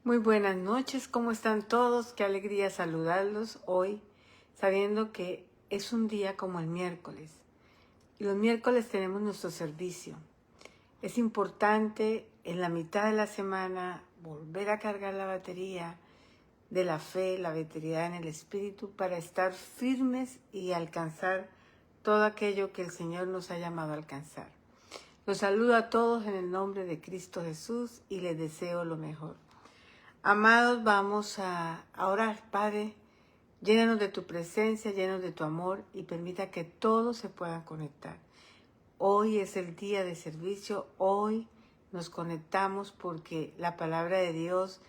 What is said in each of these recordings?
Muy buenas noches, ¿cómo están todos? Qué alegría saludarlos hoy, sabiendo que es un día como el miércoles. Y los miércoles tenemos nuestro servicio. Es importante en la mitad de la semana volver a cargar la batería de la fe, la batería en el Espíritu, para estar firmes y alcanzar todo aquello que el Señor nos ha llamado a alcanzar. Los saludo a todos en el nombre de Cristo Jesús y les deseo lo mejor. Amados, vamos a orar. Padre, llénanos de tu presencia, llénanos de tu amor y permita que todos se puedan conectar. Hoy es el día de servicio, hoy nos conectamos porque la palabra de Dios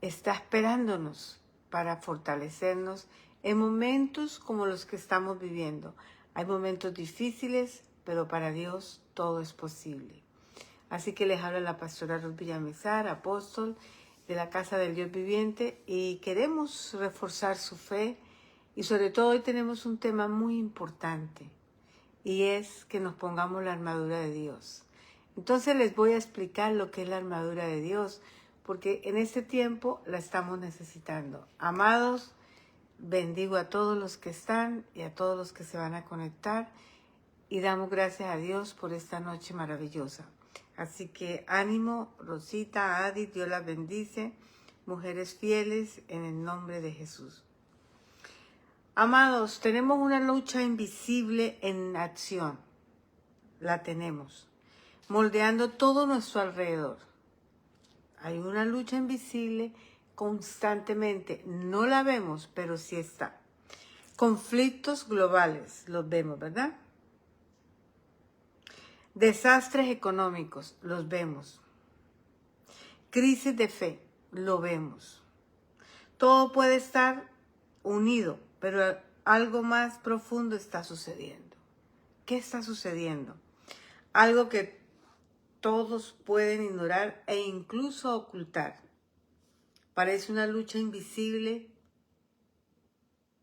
está esperándonos para fortalecernos en momentos como los que estamos viviendo. Hay momentos difíciles, pero para Dios todo es posible. Así que les habla la pastora Ruth Villamizar, apóstol de la Casa del Dios Viviente, y queremos reforzar su fe y sobre todo hoy tenemos un tema muy importante y es que nos pongamos la armadura de Dios. Entonces les voy a explicar lo que es la armadura de Dios porque en este tiempo la estamos necesitando. Amados, bendigo a todos los que están y a todos los que se van a conectar y damos gracias a Dios por esta noche maravillosa. Así que ánimo, Rosita, Adi, Dios las bendice, mujeres fieles, en el nombre de Jesús. Amados, tenemos una lucha invisible en acción, la tenemos, moldeando todo nuestro alrededor. Hay una lucha invisible constantemente, no la vemos, pero sí está. Conflictos globales, los vemos, ¿verdad? Desastres económicos, los vemos. Crisis de fe, lo vemos. Todo puede estar unido, pero algo más profundo está sucediendo. ¿Qué está sucediendo? Algo que todos pueden ignorar e incluso ocultar. Parece una lucha invisible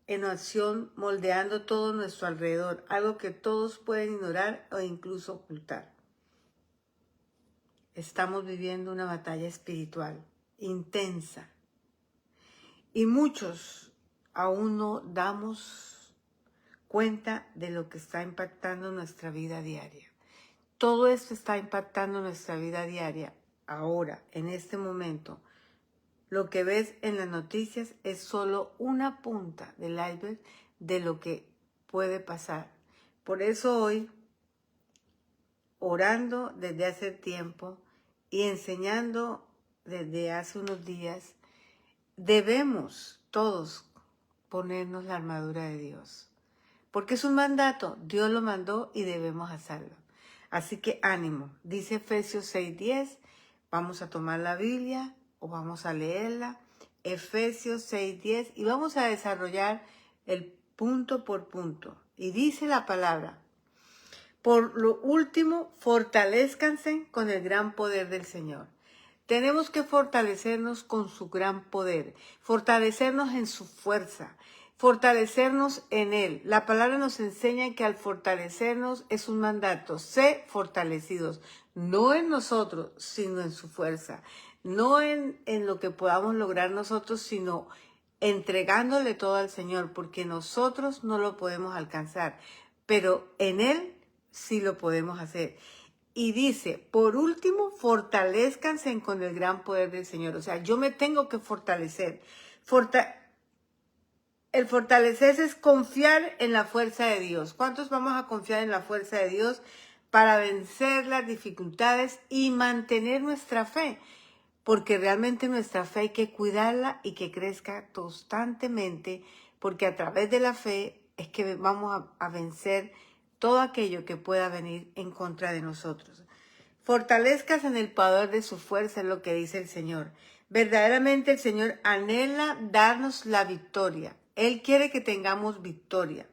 en acción, moldeando todo nuestro alrededor, algo que todos pueden ignorar o incluso ocultar. Estamos viviendo una batalla espiritual intensa y muchos aún no damos cuenta de lo que está impactando nuestra vida diaria. Todo esto está impactando nuestra vida diaria ahora, en este momento. Lo que ves en las noticias es solo una punta del iceberg de lo que puede pasar. Por eso hoy, orando desde hace tiempo y enseñando desde hace unos días, debemos todos ponernos la armadura de Dios. Porque es un mandato, Dios lo mandó y debemos hacerlo. Así que ánimo, dice Efesios 6:10, vamos a tomar la Biblia o vamos a leerla, Efesios 6:10, y vamos a desarrollar el punto por punto. Y dice la palabra, por lo último, fortalezcanse con el gran poder del Señor. Tenemos que fortalecernos con su gran poder, fortalecernos en su fuerza, fortalecernos en Él. La palabra nos enseña que al fortalecernos es un mandato, sé fortalecidos, no en nosotros, sino en su fuerza, no en lo que podamos lograr nosotros, sino entregándole todo al Señor, porque nosotros no lo podemos alcanzar, pero en Él sí lo podemos hacer. Y dice, por último, fortalezcanse con el gran poder del Señor. O sea, yo me tengo que fortalecer. El fortalecerse es confiar en la fuerza de Dios. ¿Cuántos vamos a confiar en la fuerza de Dios para vencer las dificultades y mantener nuestra fe? Porque realmente nuestra fe hay que cuidarla y que crezca constantemente, porque a través de la fe es que vamos a vencer todo aquello que pueda venir en contra de nosotros. Fortalezcas en el poder de su fuerza, es lo que dice el Señor. Verdaderamente el Señor anhela darnos la victoria. Él quiere que tengamos victoria.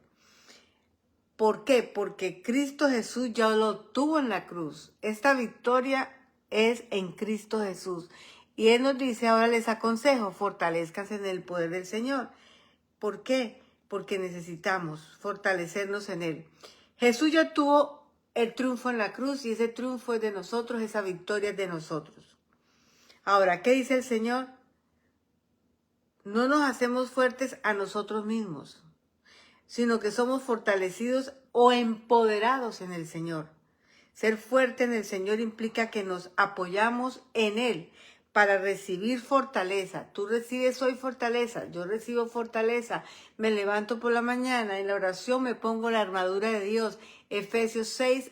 ¿Por qué? Porque Cristo Jesús ya lo tuvo en la cruz. Esta victoria es en Cristo Jesús. Y Él nos dice, ahora les aconsejo, fortalezcanse en el poder del Señor. ¿Por qué? Porque necesitamos fortalecernos en Él. Jesús ya tuvo el triunfo en la cruz y ese triunfo es de nosotros, esa victoria es de nosotros. Ahora, ¿qué dice el Señor? no nos hacemos fuertes a nosotros mismos, sino que somos fortalecidos o empoderados en el Señor. Ser fuerte en el Señor implica que nos apoyamos en Él para recibir fortaleza. Tú recibes hoy fortaleza, yo recibo fortaleza. Me levanto por la mañana, en la oración me pongo la armadura de Dios. Efesios 6,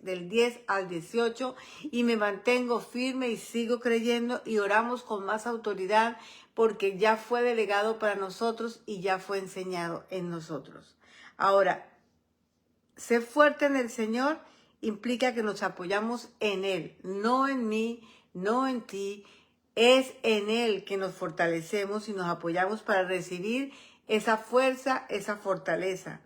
del 10 al 18, y me mantengo firme y sigo creyendo y oramos con más autoridad porque ya fue delegado para nosotros y ya fue enseñado en nosotros. Ahora, ser fuerte en el Señor implica que nos apoyamos en Él, no en mí, no en ti. Es en Él que nos fortalecemos y nos apoyamos para recibir esa fuerza, esa fortaleza,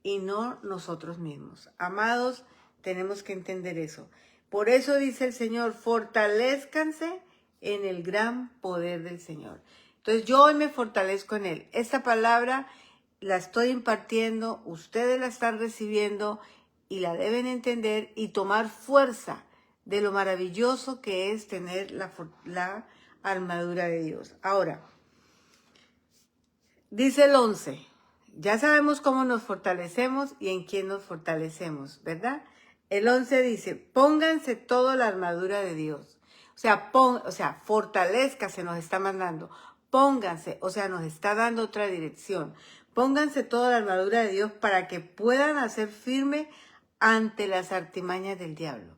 y no nosotros mismos. Amados, tenemos que entender eso. Por eso dice el Señor, fortalezcanse en el gran poder del Señor. Entonces yo hoy me fortalezco en Él. Esta palabra la estoy impartiendo, ustedes la están recibiendo y la deben entender y tomar fuerza de lo maravilloso que es tener la armadura de Dios. Ahora, dice el 11, ya sabemos cómo nos fortalecemos y en quién nos fortalecemos, ¿verdad? El 11 dice, pónganse toda la armadura de Dios. O sea, fortalezcase, nos está mandando. Pónganse, o sea, nos está dando otra dirección. Pónganse toda la armadura de Dios para que puedan hacer firme ante las artimañas del diablo.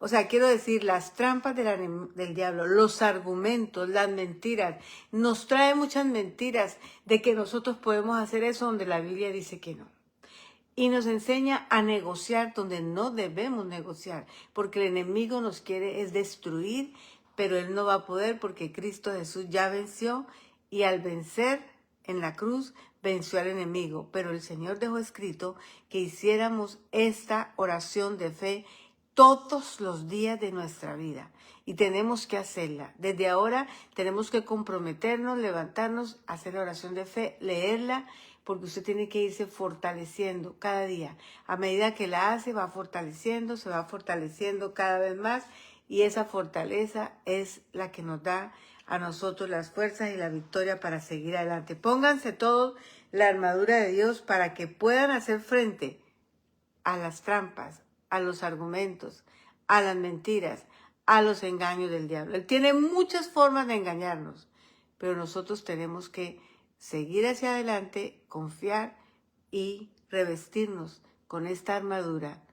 O sea, quiero decir, las trampas del diablo, los argumentos, las mentiras. Nos trae muchas mentiras de que nosotros podemos hacer eso donde la Biblia dice que no. Y nos enseña a negociar donde no debemos negociar, porque el enemigo nos quiere es destruir, pero él no va a poder porque Cristo Jesús ya venció y al vencer en la cruz venció al enemigo. Pero el Señor dejó escrito que hiciéramos esta oración de fe todos los días de nuestra vida y tenemos que hacerla. Desde ahora tenemos que comprometernos, levantarnos, hacer la oración de fe, leerla, porque usted tiene que irse fortaleciendo cada día. A medida que la hace, va fortaleciendo, se va fortaleciendo cada vez más y esa fortaleza es la que nos da a nosotros las fuerzas y la victoria para seguir adelante. Pónganse todos la armadura de Dios para que puedan hacer frente a las trampas, a los argumentos, a las mentiras, a los engaños del diablo. Él tiene muchas formas de engañarnos, pero nosotros tenemos que seguir hacia adelante, confiar y revestirnos con esta armadura,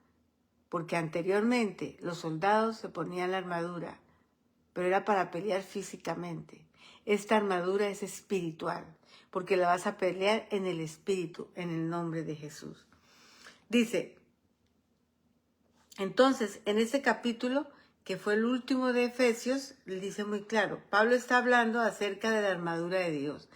porque anteriormente los soldados se ponían la armadura, pero era para pelear físicamente. Esta armadura es espiritual, porque la vas a pelear en el espíritu, en el nombre de Jesús. Dice, entonces, en este capítulo, que fue el último de Efesios, le dice muy claro, Pablo está hablando acerca de la armadura de Dios.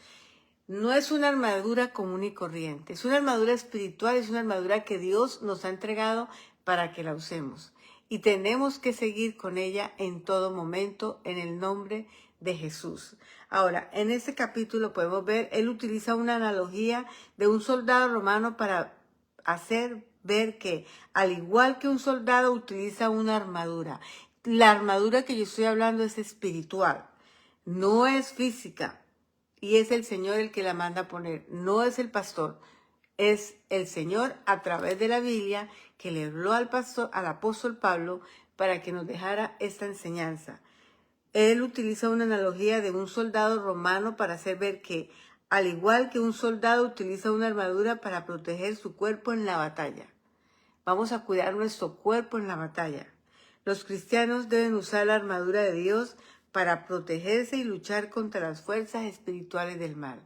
No es una armadura común y corriente, es una armadura espiritual, es una armadura que Dios nos ha entregado para que la usemos. Y tenemos que seguir con ella en todo momento, en el nombre de Jesús. Ahora, en este capítulo podemos ver, él utiliza una analogía de un soldado romano para hacer ver que, al igual que un soldado utiliza una armadura, la armadura que yo estoy hablando es espiritual, no es física. Y es el Señor el que la manda a poner, no es el pastor, es el Señor a través de la Biblia que le habló al apóstol Pablo para que nos dejara esta enseñanza. Él utiliza una analogía de un soldado romano para hacer ver que, al igual que un soldado utiliza una armadura para proteger su cuerpo en la batalla, vamos a cuidar nuestro cuerpo en la batalla. Los cristianos deben usar la armadura de Dios para protegerse y luchar contra las fuerzas espirituales del mal.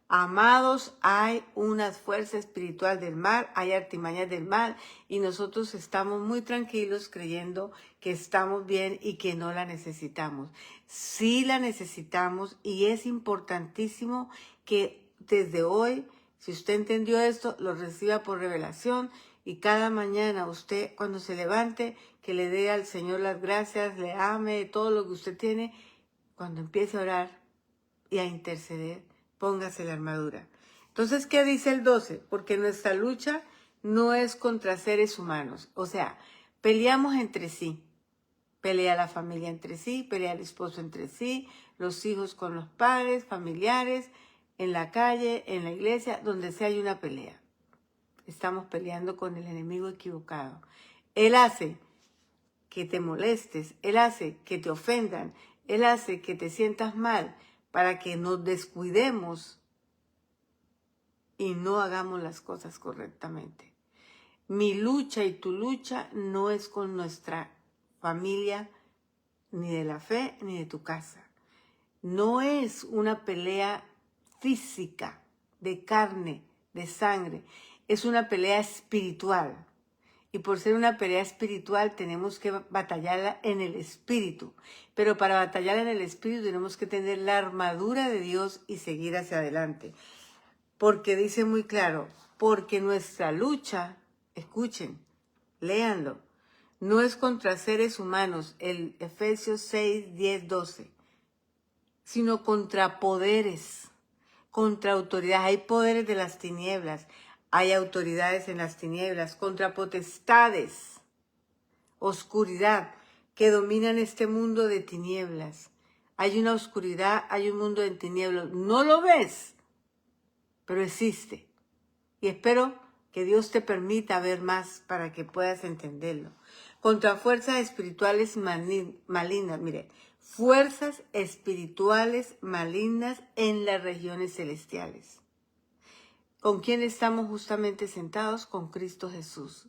Amados, hay una fuerza espiritual del mal, hay artimañas del mal y nosotros estamos muy tranquilos creyendo que estamos bien y que no la necesitamos. Sí la necesitamos y es importantísimo que desde hoy, si usted entendió esto, lo reciba por revelación y cada mañana usted cuando se levante, que le dé al Señor las gracias, le ame todo lo que usted tiene, cuando empiece a orar y a interceder, póngase la armadura. Entonces, ¿qué dice el 12? Porque nuestra lucha no es contra seres humanos. O sea, peleamos entre sí. Pelea la familia entre sí, pelea el esposo entre sí, los hijos con los padres, familiares, en la calle, en la iglesia, donde sea hay una pelea. Estamos peleando con el enemigo equivocado. Él hace que te molestes, Él hace que te ofendan, Él hace que te sientas mal para que nos descuidemos y no hagamos las cosas correctamente. Mi lucha y tu lucha no es con nuestra familia, ni de la fe, ni de tu casa. No es una pelea física, de carne, de sangre. Es una pelea espiritual. Y por ser una pelea espiritual tenemos que batallarla en el espíritu. Pero para batallar en el espíritu tenemos que tener la armadura de Dios y seguir hacia adelante. Porque dice muy claro, porque nuestra lucha, escuchen, léanlo, no es contra seres humanos, el Efesios 6, 10, 12, sino contra poderes, contra autoridades. Hay poderes de las tinieblas, hay autoridades en las tinieblas, contra potestades, oscuridad, que dominan este mundo de tinieblas. Hay una oscuridad, hay un mundo de tinieblas. No lo ves, pero existe. Y espero que Dios te permita ver más para que puedas entenderlo. Contra fuerzas espirituales malignas, mire, fuerzas espirituales malignas en las regiones celestiales. ¿Con quién estamos justamente sentados? Con Cristo Jesús.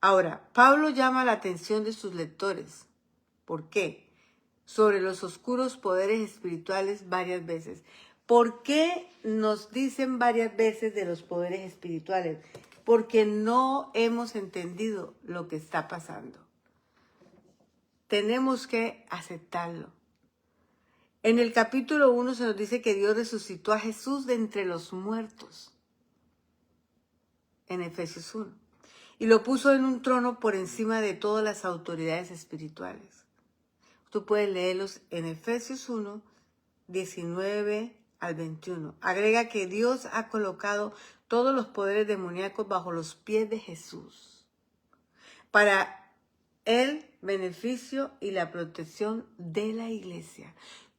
Ahora, Pablo llama la atención de sus lectores. ¿Por qué? Sobre los oscuros poderes espirituales varias veces. ¿Por qué nos dicen varias veces de los poderes espirituales? Porque no hemos entendido lo que está pasando. Tenemos que aceptarlo. En el capítulo 1 se nos dice que Dios resucitó a Jesús de entre los muertos. En Efesios 1. Y lo puso en un trono por encima de todas las autoridades espirituales. Tú puedes leerlos en Efesios 1, 19 al 21. Agrega que Dios ha colocado todos los poderes demoníacos bajo los pies de Jesús para el beneficio y la protección de la iglesia.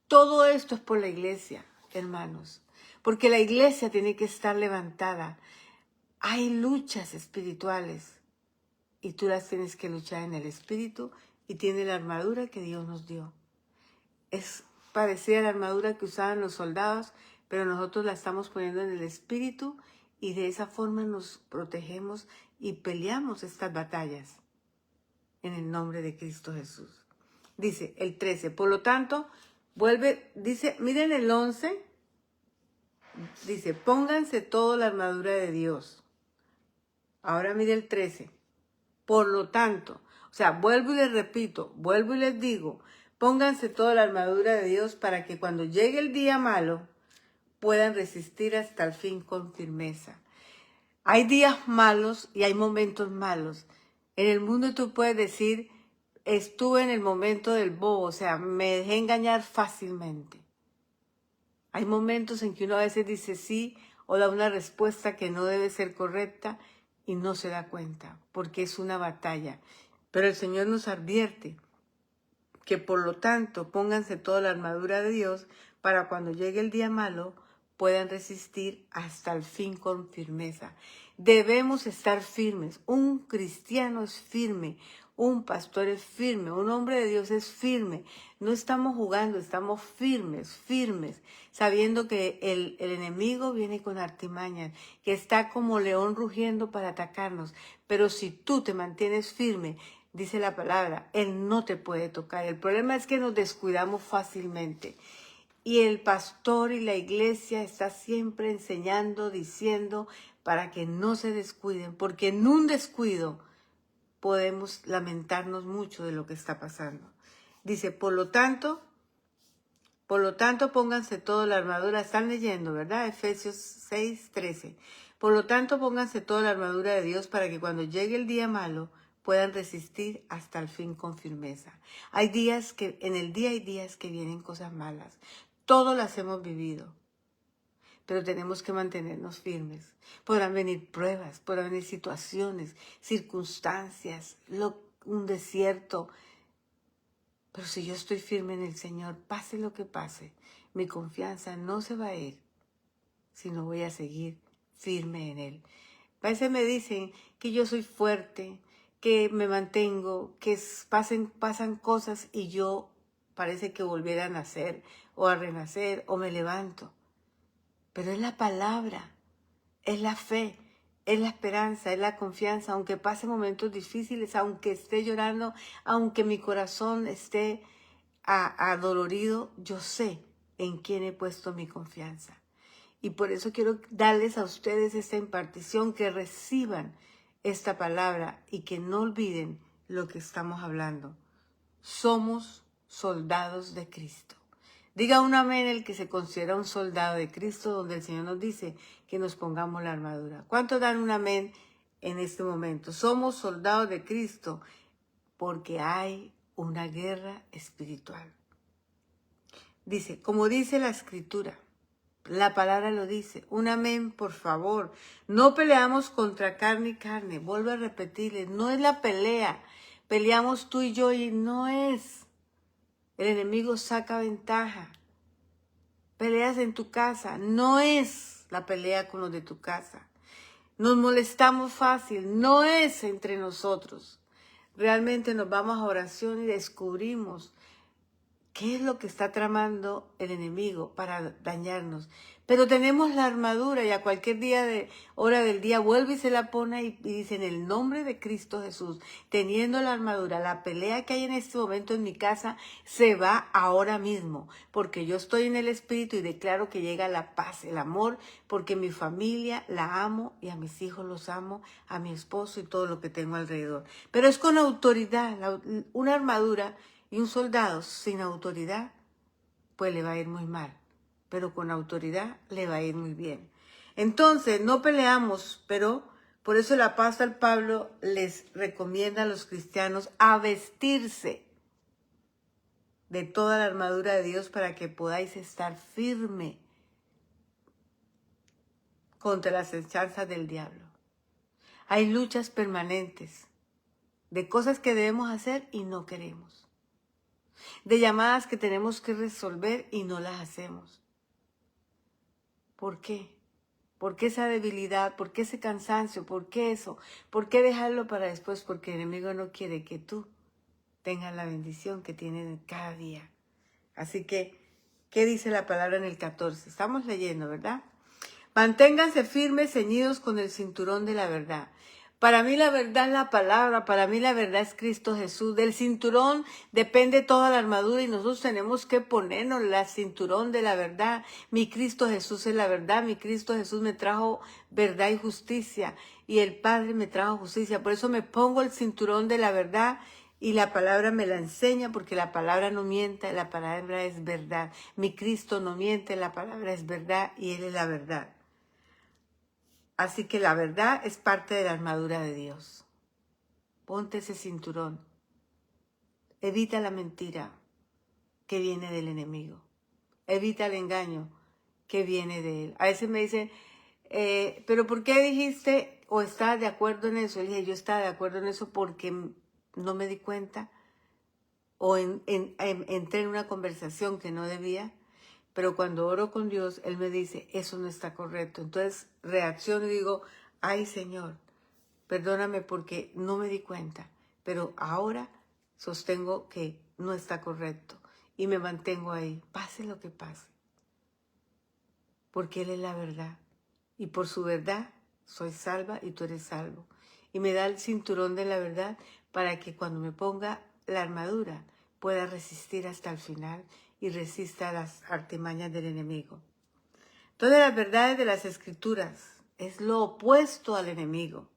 Todo esto es por la iglesia, hermanos, porque la iglesia tiene que estar levantada. Hay luchas espirituales y tú las tienes que luchar en el espíritu y tiene la armadura que Dios nos dio. Es parecida a la armadura que usaban los soldados, pero nosotros la estamos poniendo en el espíritu y de esa forma nos protegemos y peleamos estas batallas en el nombre de Cristo Jesús. Dice el 13, por lo tanto, dice, miren el 11, dice, pónganse toda la armadura de Dios. Ahora mire el 13, por lo tanto, o sea, vuelvo y les repito, vuelvo y les digo, pónganse toda la armadura de Dios para que cuando llegue el día malo puedan resistir hasta el fin con firmeza. Hay días malos y hay momentos malos. En el mundo tú puedes decir, estuve en el momento del bobo, o sea, me dejé engañar fácilmente. Hay momentos en que uno a veces dice sí o da una respuesta que no debe ser correcta y no se da cuenta, porque es una batalla. Pero el Señor nos advierte que por lo tanto pónganse toda la armadura de Dios para cuando llegue el día malo puedan resistir hasta el fin con firmeza. Debemos estar firmes. Un cristiano es firme, un pastor es firme, un hombre de Dios es firme. No estamos jugando, estamos firmes, firmes, sabiendo que el enemigo viene con artimañas, que está como león rugiendo para atacarnos. Pero si tú te mantienes firme, dice la palabra, Él no te puede tocar. El problema es que nos descuidamos fácilmente. Y el pastor y la iglesia está siempre enseñando, diciendo, para que no se descuiden, porque en un descuido podemos lamentarnos mucho de lo que está pasando. Dice, por lo tanto, pónganse toda la armadura. Están leyendo, ¿verdad? Efesios 6, 13. Por lo tanto, pónganse toda la armadura de Dios para que cuando llegue el día malo puedan resistir hasta el fin con firmeza. En el día hay días que vienen cosas malas. Todos las hemos vivido, pero tenemos que mantenernos firmes. Podrán venir pruebas, podrán venir situaciones, circunstancias, un desierto, Pero si yo estoy firme en el Señor, pase lo que pase, mi confianza no se va a ir, sino voy a seguir firme en Él. A veces me dicen que yo soy fuerte, que me mantengo, que pasan cosas y yo parece que volviera a nacer o a renacer o me levanto. Pero es la palabra, es la fe, es la esperanza, es la confianza, aunque pase momentos difíciles, aunque esté llorando, aunque mi corazón esté adolorido, yo sé en quién he puesto mi confianza. Y por eso quiero darles a ustedes esta impartición, que reciban esta palabra y que no olviden lo que estamos hablando. Somos soldados de Cristo. Diga un amén el que se considera un soldado de Cristo, donde el Señor nos dice que nos pongamos la armadura. ¿Cuántos dan un amén en este momento? Somos soldados de Cristo porque hay una guerra espiritual. Dice, como dice la Escritura, la palabra lo dice. Un amén, por favor. No peleamos contra carne y carne. Vuelvo a repetirles, no es la pelea. Peleamos tú y yo y no es. El enemigo saca ventaja. Peleas en tu casa. No es la pelea con los de tu casa. Nos molestamos fácil. No es entre nosotros. Realmente nos vamos a oración y descubrimos qué es lo que está tramando el enemigo para dañarnos. Pero tenemos la armadura y a cualquier hora del día vuelve y se la pone y dice, en el nombre de Cristo Jesús, teniendo la armadura, la pelea que hay en este momento en mi casa se va ahora mismo, porque yo estoy en el Espíritu y declaro que llega la paz, el amor, porque mi familia la amo y a mis hijos los amo, a mi esposo y todo lo que tengo alrededor. Pero es con autoridad, una armadura. Y un soldado sin autoridad, pues le va a ir muy mal. Pero con autoridad le va a ir muy bien. Entonces, no peleamos, pero por eso el apóstol Pablo les recomienda a los cristianos a vestirse de toda la armadura de Dios para que podáis estar firme contra las acechanzas del diablo. Hay luchas permanentes de cosas que debemos hacer y no queremos. De llamadas que tenemos que resolver y no las hacemos. ¿Por qué? ¿Por qué esa debilidad? ¿Por qué ese cansancio? ¿Por qué eso? ¿Por qué dejarlo para después? Porque el enemigo no quiere que tú tengas la bendición que tienes cada día. Así que, ¿qué dice la palabra en el 14? Estamos leyendo, ¿verdad? Manténganse firmes, ceñidos con el cinturón de la verdad. Para mí la verdad es la palabra, para mí la verdad es Cristo Jesús. Del cinturón depende toda la armadura y nosotros tenemos que ponernos el cinturón de la verdad. Mi Cristo Jesús es la verdad, mi Cristo Jesús me trajo verdad y justicia y el Padre me trajo justicia. Por eso me pongo el cinturón de la verdad y la palabra me la enseña, porque la palabra no miente, la palabra es verdad. Mi Cristo no miente, la palabra es verdad y Él es la verdad. Así que la verdad es parte de la armadura de Dios. Ponte ese cinturón. Evita la mentira que viene del enemigo. Evita el engaño que viene de él. A veces me dicen, ¿pero por qué dijiste o estás de acuerdo en eso? Le dije, yo estaba de acuerdo en eso porque no me di cuenta o entré en una conversación que no debía. Pero cuando oro con Dios, Él me dice, eso no está correcto. Entonces reacciono y digo, ay Señor, perdóname porque no me di cuenta. Pero ahora sostengo que no está correcto y me mantengo ahí, pase lo que pase. Porque Él es la verdad. Y por su verdad soy salva y tú eres salvo. Y me da el cinturón de la verdad para que cuando me ponga la armadura pueda resistir hasta el final y resista las artimañas del enemigo. Todas las verdades de las Escrituras es lo opuesto al enemigo.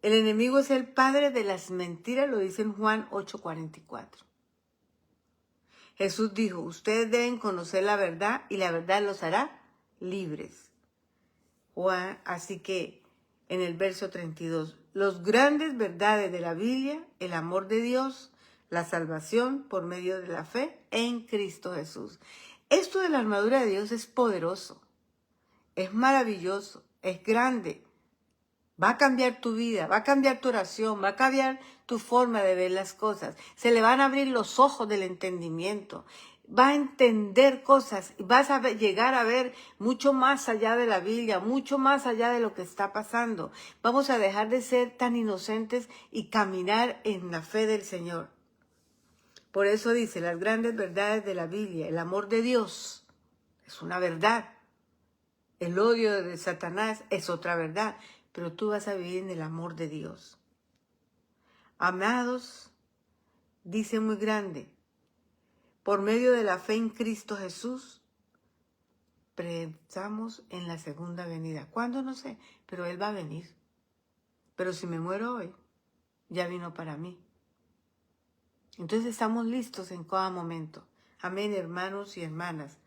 El enemigo es el padre de las mentiras, lo dice en Juan 8:44. Jesús dijo, ustedes deben conocer la verdad y la verdad los hará libres. Juan, así que en el verso 32, los grandes verdades de la Biblia, el amor de Dios, la salvación por medio de la fe en Cristo Jesús. Esto de la armadura de Dios es poderoso, es maravilloso, es grande. Va a cambiar tu vida, va a cambiar tu oración, va a cambiar tu forma de ver las cosas. Se le van a abrir los ojos del entendimiento. Va a entender cosas y vas a llegar a ver mucho más allá de la Biblia, mucho más allá de lo que está pasando. Vamos a dejar de ser tan inocentes y caminar en la fe del Señor. Por eso dice, las grandes verdades de la Biblia, el amor de Dios es una verdad. El odio de Satanás es otra verdad, pero tú vas a vivir en el amor de Dios. Amados, dice muy grande, por medio de la fe en Cristo Jesús, pensamos en la segunda venida. ¿Cuándo? No sé, pero Él va a venir. Pero si me muero hoy, ya vino para mí. Entonces estamos listos en cada momento. Amén, hermanos y hermanas.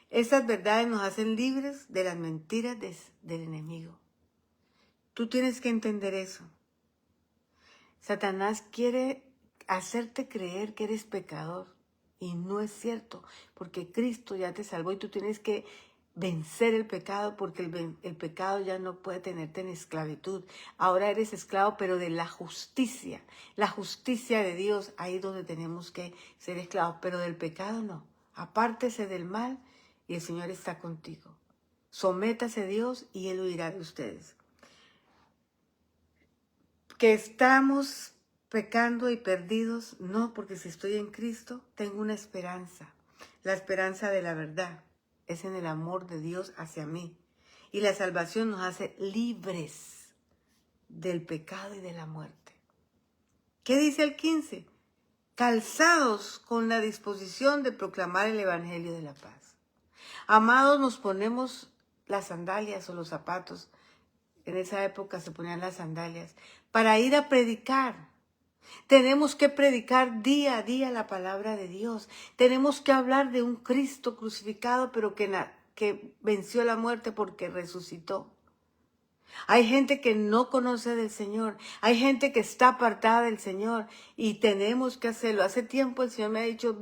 Estas verdades nos hacen libres de las mentiras del enemigo. Tú tienes que entender eso. Satanás quiere hacerte creer que eres pecador y no es cierto, porque Cristo ya te salvó y tú tienes que vencer el pecado porque el pecado ya no puede tenerte en esclavitud. Ahora eres esclavo, pero de la justicia de Dios, ahí donde tenemos que ser esclavos, pero del pecado no. Apártese del mal y el Señor está contigo. Sométase a Dios y Él huirá de ustedes. Que estamos pecando y perdidos, no, porque si estoy en Cristo, tengo una esperanza. La esperanza de la verdad es en el amor de Dios hacia mí. Y la salvación nos hace libres del pecado y de la muerte. ¿Qué dice el 15? Calzados con la disposición de proclamar el evangelio de la paz. Amados, nos ponemos las sandalias o los zapatos. En esa época se ponían las sandalias para ir a predicar. Tenemos que predicar día a día la palabra de Dios. Tenemos que hablar de un Cristo crucificado, pero que venció la muerte porque resucitó. Hay gente que no conoce del Señor. Hay gente que está apartada del Señor y tenemos que hacerlo. Hace tiempo el Señor me ha dicho,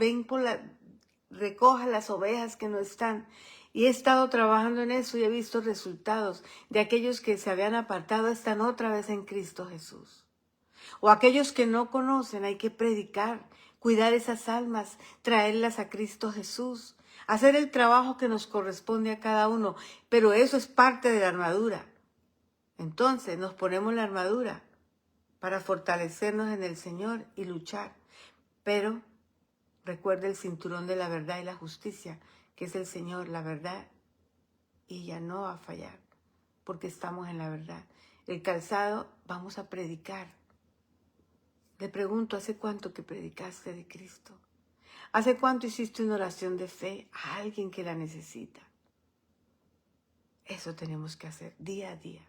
recoja las ovejas que no están. Y he estado trabajando en eso y he visto resultados de aquellos que se habían apartado, están otra vez en Cristo Jesús. O aquellos que no conocen, hay que predicar, cuidar esas almas, traerlas a Cristo Jesús, hacer el trabajo que nos corresponde a cada uno. Pero eso es parte de la armadura. Entonces nos ponemos la armadura para fortalecernos en el Señor y luchar. Pero recuerda el cinturón de la verdad y la justicia, que es el Señor, la verdad, y ya no va a fallar, porque estamos en la verdad. El calzado, vamos a predicar. Le pregunto, ¿hace cuánto que predicaste de Cristo? ¿Hace cuánto hiciste una oración de fe a alguien que la necesita? Eso tenemos que hacer día a día.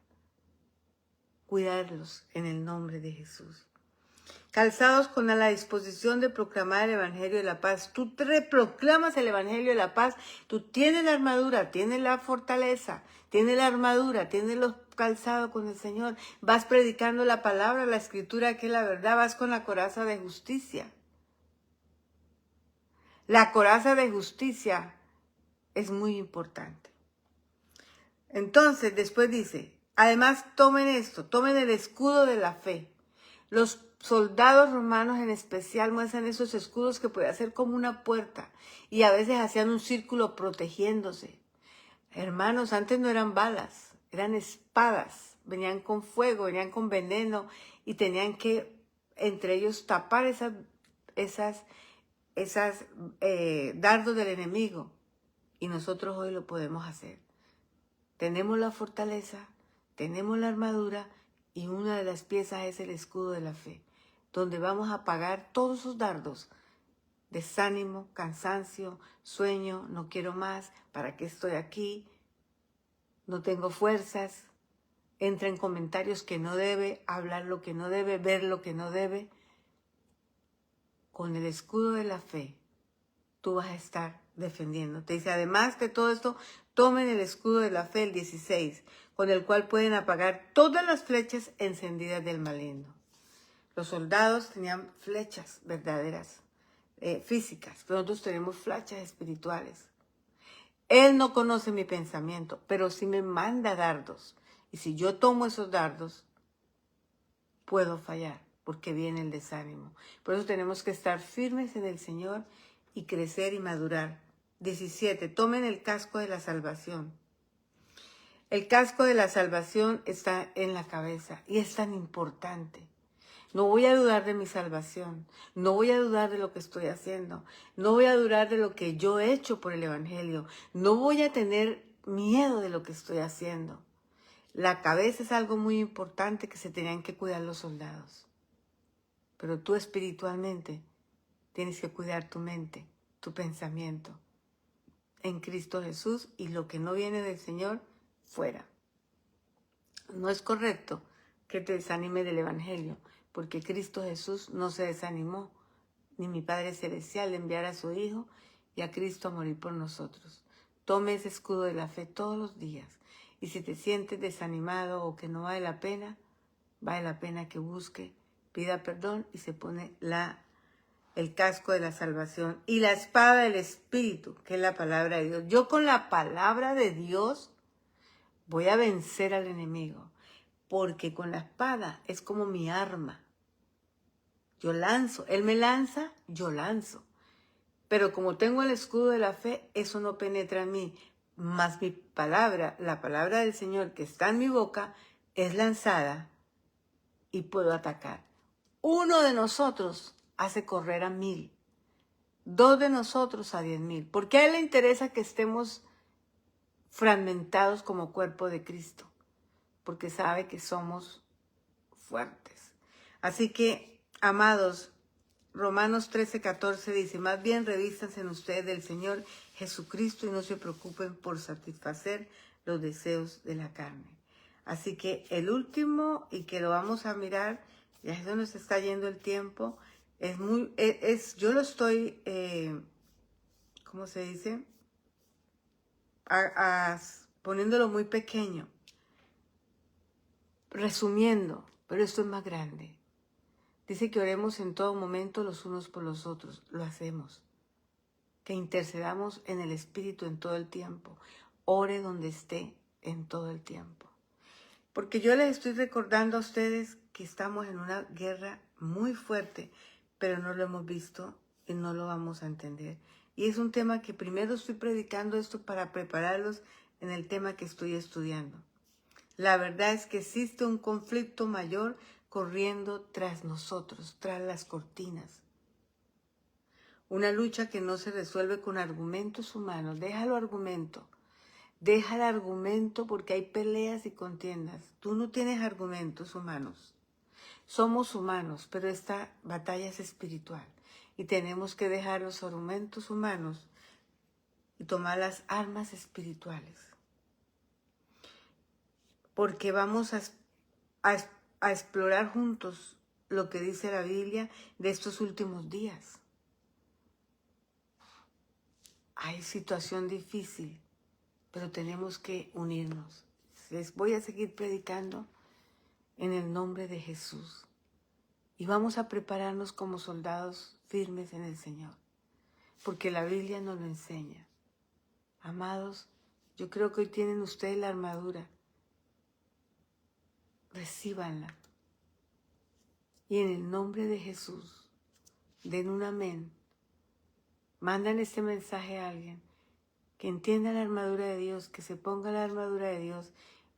Cuidarlos en el nombre de Jesús. Calzados con la disposición de proclamar el Evangelio de la paz. Tú te proclamas el Evangelio de la paz. Tú tienes la armadura, tienes la fortaleza, tienes la armadura, tienes los calzados con el Señor. Vas predicando la palabra, la escritura, que es la verdad. Vas con la coraza de justicia. La coraza de justicia es muy importante. Entonces, después dice, además tomen esto, tomen el escudo de la fe. Los soldados romanos en especial muestran esos escudos que puede hacer como una puerta y a veces hacían un círculo protegiéndose. Hermanos, antes no eran balas, eran espadas, venían con fuego, venían con veneno y tenían que entre ellos tapar esas dardos del enemigo. Y nosotros hoy lo podemos hacer. Tenemos la fortaleza, tenemos la armadura y una de las piezas es el escudo de la fe, donde vamos a apagar todos esos dardos, desánimo, cansancio, sueño, no quiero más, ¿para qué estoy aquí? No tengo fuerzas, entra en comentarios que no debe, hablar lo que no debe, ver lo que no debe. Con el escudo de la fe, tú vas a estar defendiendo. Te dice, además de todo esto, tomen el escudo de la fe, el 16, con el cual pueden apagar todas las flechas encendidas del maligno. Los soldados tenían flechas verdaderas, físicas, pero nosotros tenemos flechas espirituales. Él no conoce mi pensamiento, pero sí me manda dardos Y si yo tomo esos dardos, puedo fallar, porque viene el desánimo. Por eso tenemos que estar firmes en el Señor y crecer y madurar. 17. Tomen el casco de la salvación. El casco de la salvación está en la cabeza y es tan importante. No voy a dudar de mi salvación, no voy a dudar de lo que estoy haciendo, no voy a dudar de lo que yo he hecho por el Evangelio, no voy a tener miedo de lo que estoy haciendo. La cabeza es algo muy importante que se tenían que cuidar los soldados. Pero tú espiritualmente tienes que cuidar tu mente, tu pensamiento en Cristo Jesús, y lo que no viene del Señor, fuera. No es correcto que te desanime del Evangelio, porque Cristo Jesús no se desanimó, ni mi Padre Celestial, de enviar a su Hijo y a Cristo a morir por nosotros. Tome ese escudo de la fe todos los días. Y si te sientes desanimado o que no vale la pena que busque, pida perdón y se pone el casco de la salvación y la espada del Espíritu, que es la palabra de Dios. Yo con la palabra de Dios voy a vencer al enemigo, porque con la espada es como mi arma. Yo lanzo, él me lanza, yo lanzo. Pero como tengo el escudo de la fe, eso no penetra en mí. Mas mi palabra, la palabra del Señor que está en mi boca, es lanzada y puedo atacar. Uno de nosotros hace correr a 1000. 2 de nosotros a 10,000. Porque a él le interesa que estemos fragmentados como cuerpo de Cristo, porque sabe que somos fuertes. Así que, amados, Romanos 13:14 dice: más bien revístanse en ustedes del Señor Jesucristo y no se preocupen por satisfacer los deseos de la carne. Así que el último, y que lo vamos a mirar, ya se nos está yendo el tiempo, yo lo estoy, ¿cómo se dice? Poniéndolo muy pequeño, resumiendo, pero esto es más grande. Dice que oremos en todo momento los unos por los otros. Lo hacemos. Que intercedamos en el Espíritu en todo el tiempo. Ore donde esté en todo el tiempo. Porque yo les estoy recordando a ustedes que estamos en una guerra muy fuerte, pero no lo hemos visto y no lo vamos a entender. Y es un tema que primero estoy predicando esto para prepararlos en el tema que estoy estudiando. La verdad es que existe un conflicto mayor corriendo tras nosotros, tras las cortinas. Una lucha que no se resuelve con argumentos humanos. Deja el argumento porque hay peleas y contiendas. Tú no tienes argumentos humanos. Somos humanos, pero esta batalla es espiritual. Y tenemos que dejar los argumentos humanos y tomar las armas espirituales. Porque vamos a explorar juntos lo que dice la Biblia de estos últimos días. Hay situación difícil, pero tenemos que unirnos. Les voy a seguir predicando en el nombre de Jesús. Y vamos a prepararnos como soldados firmes en el Señor, porque la Biblia nos lo enseña. Amados, yo creo que hoy tienen ustedes la armadura. Recíbanla. Y en el nombre de Jesús, den un amén. Mandan este mensaje a alguien que entienda la armadura de Dios, que se ponga la armadura de Dios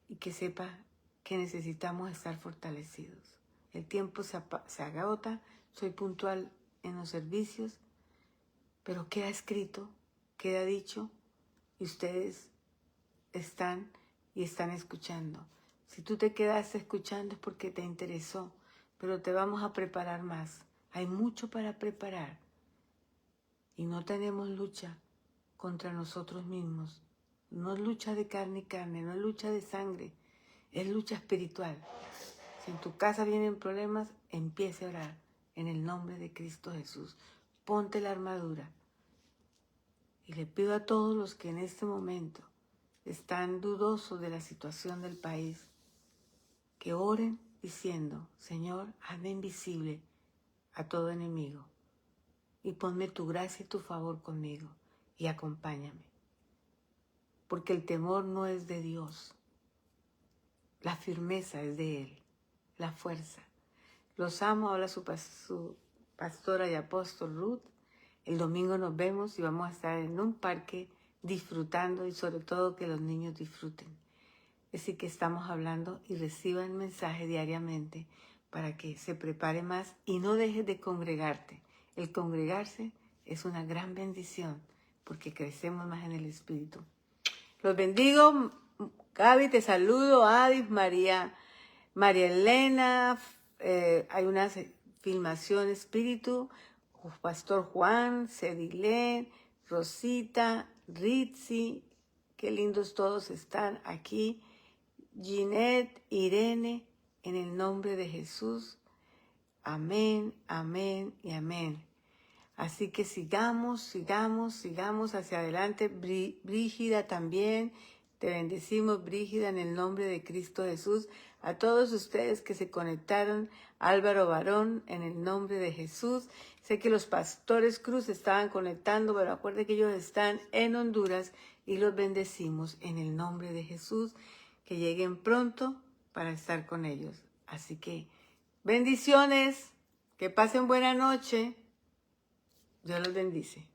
y que sepa que necesitamos estar fortalecidos. El tiempo se agota, soy puntual en los servicios, pero queda escrito, queda dicho, y ustedes están escuchando. Si tú te quedaste escuchando es porque te interesó, pero te vamos a preparar más. Hay mucho para preparar. Y no tenemos lucha contra nosotros mismos. No es lucha de carne y carne, no es lucha de sangre, es lucha espiritual. Si en tu casa vienen problemas, empiece a orar en el nombre de Cristo Jesús. Ponte la armadura. Y le pido a todos los que en este momento están dudosos de la situación del país, que oren diciendo: Señor, hazme invisible a todo enemigo y ponme tu gracia y tu favor conmigo y acompáñame. Porque el temor no es de Dios. La firmeza es de Él, la fuerza. Los amo, habla su pastora y apóstol Ruth. El domingo nos vemos y vamos a estar en un parque disfrutando y sobre todo que los niños disfruten. Así que estamos hablando y reciban el mensaje diariamente para que se prepare más y no dejes de congregarte. El congregarse es una gran bendición porque crecemos más en el Espíritu. Los bendigo. Gaby, te saludo. Adis, María Elena. Hay una filmación Espíritu. Pastor Juan, Cedilén, Rosita, Ritzi. Qué lindos todos están aquí. Ginette, Irene, en el nombre de Jesús. Amén, amén y amén. Así que sigamos hacia adelante. Brígida también. Te bendecimos, Brígida, en el nombre de Cristo Jesús. A todos ustedes que se conectaron, Álvaro Barón, en el nombre de Jesús. Sé que los pastores Cruz estaban conectando, pero acuérdense que ellos están en Honduras y los bendecimos en el nombre de Jesús. Que lleguen pronto para estar con ellos. Así que bendiciones, que pasen buena noche. Dios los bendice.